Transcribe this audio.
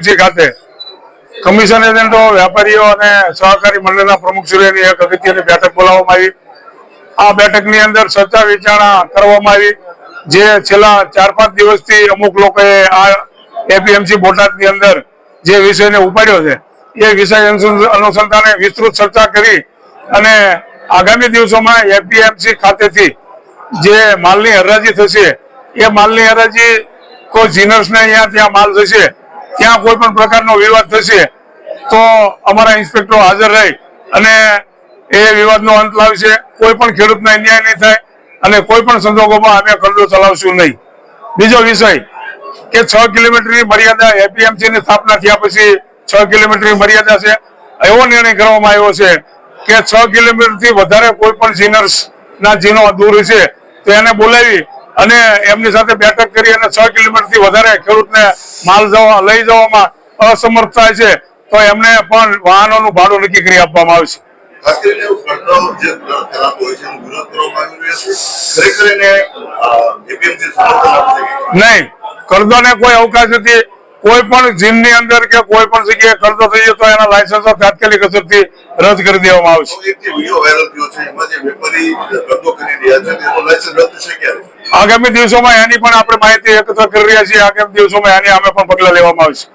ખાતે કમિશન એજન્ટો વેપારીઓ અને સહકારી મંડળના પ્રમુખશ્રીઓની એક અગત્યની બેઠક બોલાવવામાં આવી। આ બેઠકની અંદર ચર્ચા વિચારણા કરવામાં આવી। જે છેલ્લા 4-5 દિવસથી અમુક લોકોએ આ એપીએમસી બોટાદની અંદર જે વિષયને ઉપાડ્યો છે એ વિષય અનુસંધાને વિસ્તૃત ચર્ચા કરી અને આગામી દિવસોમાં એપીએમસી ખાતેથી જે માલની હરાજી થશે એ માલની હરાજી કોઈ જીનર્સને અહીંયા ત્યાં માલ જશે ત્યાં કોઈ પણ પ્રકારનો વિવાદ થશે તો અમારા ઇન્સ્પેક્ટરો હાજર રહી અને એ વિવાદનો અંત લાવશે। કોઈ પણ ખેડૂતને અન્યાય નહીં થાય અને કોઈ પણ સંજોગોમાં અમે કરડો ચલાવશું નહીં। બીજો વિષય કે 6 કિલોમીટરની મર્યાદા એપીએમસીની સ્થાપના થયા પછી 6 કિલોમીટરની મર્યાદા છે। એવો નિર્ણય કરવામાં આવ્યો છે કે 6 કિલોમીટરથી વધારે કોઈ પણ જીનર્સના જીનો દૂર છે તો એને બોલાવી અને એમની સાથે બેઠક કરી અને 6 કિલોમીટરથી વધારે ખેડૂતને માલ લઈ જવામાં અસમર્થ થાય છે તો એમને પણ વાહનોનું ભાડું નક્કી કરી આપવામાં આવશે। નહીં, કરદોને કોઈ અવકાશ નથી। કોઈ પણ જીનની અંદર કે કોઈ પણ જગ્યાએ કરદો થઈ જાય તો એના લાયસન્સો તાત્કાલિક અસરથી રદ કરી દેવામાં આવશે। આગામી દિવસોમાં એની પણ આપણે માહિતી એકત્ર કરી રહ્યા છીએ। આગામી દિવસોમાં એની અમે પણ પગલાં લેવામાં આવશે।